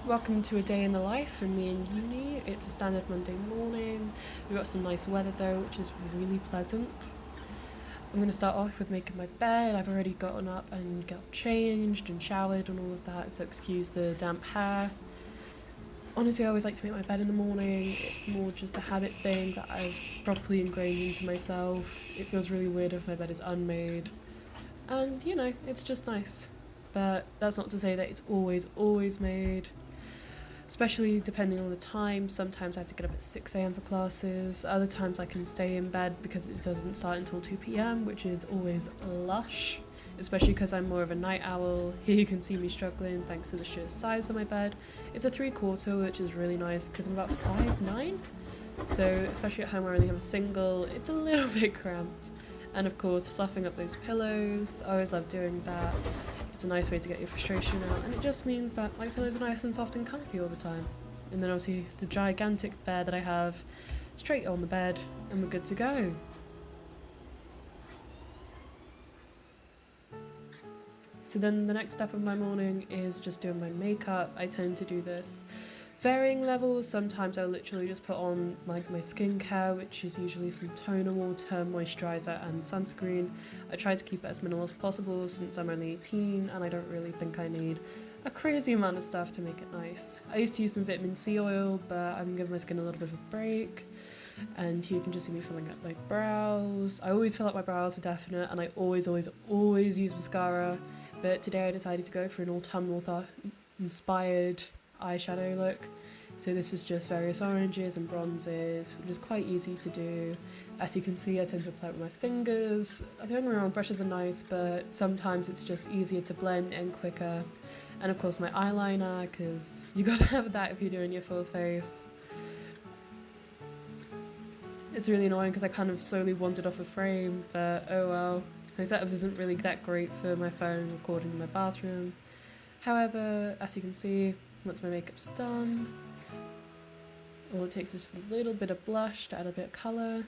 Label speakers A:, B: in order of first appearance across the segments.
A: Welcome to a day in the life for me in uni. It's a standard Monday morning. We've got some nice weather though, which is really pleasant. I'm going to start off with making my bed. I've already gotten up and got changed and showered and all of that, so excuse the damp hair. Honestly, I always like to make my bed in the morning. It's more just a habit thing that I've properly ingrained into myself. It feels really weird if my bed is unmade. And, it's just nice. But that's not to say that it's always made. Especially depending on the time. Sometimes I have to get up at 6 a.m. for classes. Other times I can stay in bed because it doesn't start until 2 p.m, which is always lush. Especially because I'm more of a night owl. Here you can see me struggling thanks to the sheer size of my bed. It's a 3/4, which is really nice because I'm about 5'9". So especially at home where I only have a single, it's a little bit cramped. And of course, fluffing up those pillows. I always love doing that. It's a nice way to get your frustration out, and it just means that my pillows are nice and soft and comfy all the time. And then obviously the gigantic bed that I have straight on the bed, and we're good to go. So then the next step of my morning is just doing my makeup. I tend to do this varying levels. Sometimes I'll literally just put on like my skincare, which is usually some toner water, moisturizer and sunscreen. I try to keep it as minimal as possible since I'm only 18 and I don't really think I need a crazy amount of stuff to make it nice. I used to use some vitamin C oil, but I'm giving my skin a little bit of a break. And here you can just see me filling up my brows. I always fill up my brows for definite, and I always use mascara. But today I decided to go for an autumnal inspired eyeshadow look. So this was just various oranges and bronzes, which is quite easy to do. As you can see, I tend to apply it with my fingers. I don't know, brushes are nice, but sometimes it's just easier to blend and quicker. And of course my eyeliner, because you gotta have that if you're doing your full face. It's really annoying because I kind of slowly wandered off a frame, but oh well. My setup isn't really that great for my phone recording in my bathroom. However, as you can see, once my makeup's done, all it takes is just a little bit of blush to add a bit of colour,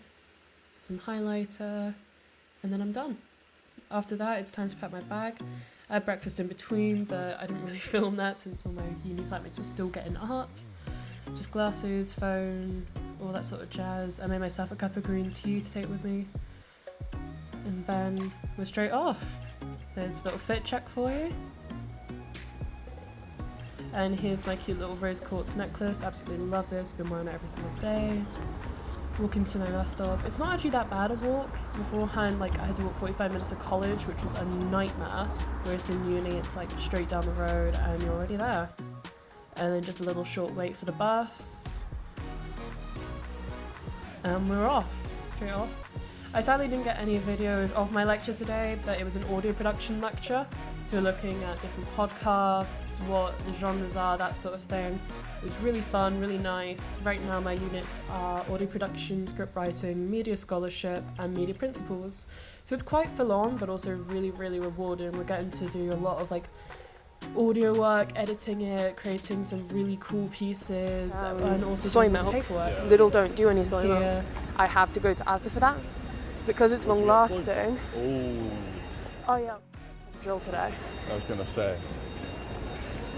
A: some highlighter, and then I'm done. After that, it's time to pack my bag. I had breakfast in between, but I didn't really film that since all my uni flatmates were still getting up. Just glasses, phone, all that sort of jazz. I made myself a cup of green tea to take with me. And then we're straight off. There's a little fit check for you. And here's my cute little rose quartz necklace. Absolutely love this. Been wearing it every single day. Walking to my bus stop. It's not actually that bad a walk. Beforehand, I had to walk 45 minutes to college, which was a nightmare. Whereas in uni, it's straight down the road and you're already there. And then just a little short wait for the bus. And we're off. Straight off. I sadly didn't get any video of my lecture today, but it was an audio production lecture. So we're looking at different podcasts, what the genres are, that sort of thing. It was really fun, really nice. Right now my units are audio production, script writing, media scholarship, and media principles. So it's quite full on, but also really, really rewarding. We're getting to do a lot of audio work, editing it, creating some really cool pieces, and also
B: soy
A: doing
B: milk.
A: paperwork.
B: Yeah. Lidl don't do any soy milk. I have to go to Asda for that because it's long lasting. Oh yeah, drill today.
C: I was gonna say.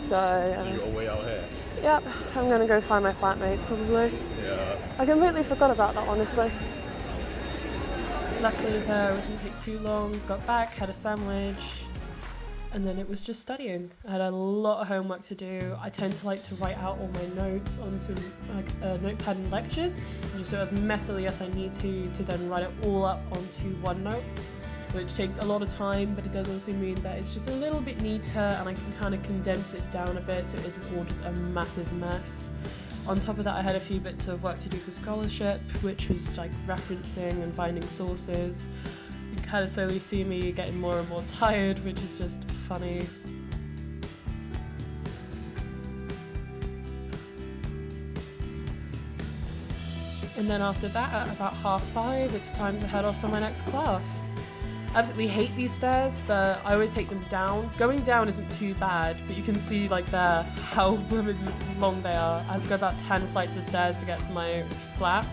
B: So
C: you got a way out here?
B: Yep, I'm gonna go find my flatmate probably.
C: Yeah.
B: I completely forgot about that, honestly.
A: Luckily though, it didn't take too long. Got back, had a sandwich, and then it was just studying. I had a lot of homework to do. I tend to like to write out all my notes onto a notepad in lectures, and just do it as messily as I need to then write it all up onto OneNote, which takes a lot of time, but it does also mean that it's just a little bit neater and I can kind of condense it down a bit so it isn't all just a massive mess. On top of that, I had a few bits of work to do for scholarship, which was referencing and finding sources. You can kind of slowly see me getting more and more tired, which is just funny. And then after that, at about 5:30, it's time to head off for my next class. I absolutely hate these stairs, but I always take them down. Going down isn't too bad, but you can see there how long they are. I had to go about 10 flights of stairs to get to my flat.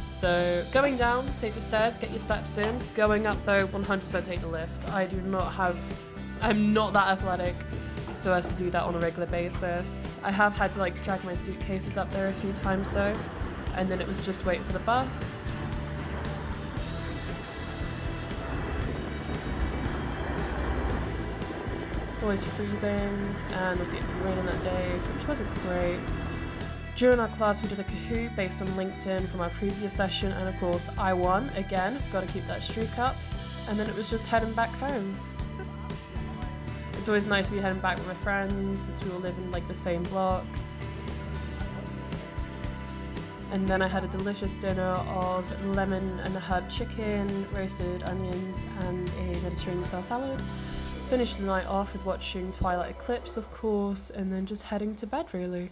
A: So going down, take the stairs, get your steps in. Going up though, 100% take the lift. I'm not that athletic. so as to do that on a regular basis. I have had to like drag my suitcases up there a few times though, and then it was just waiting for the bus. Always freezing, and obviously it was raining that day, which wasn't great. During our class we did a Kahoot based on LinkedIn from our previous session, and of course I won again, got to keep that streak up, and then it was just heading back home. It's always nice to be heading back with my friends since we all live in like the same block. And then I had a delicious dinner of lemon and herb chicken, roasted onions, and a Mediterranean style salad. Finished the night off with watching Twilight Eclipse, of course, and then just heading to bed really.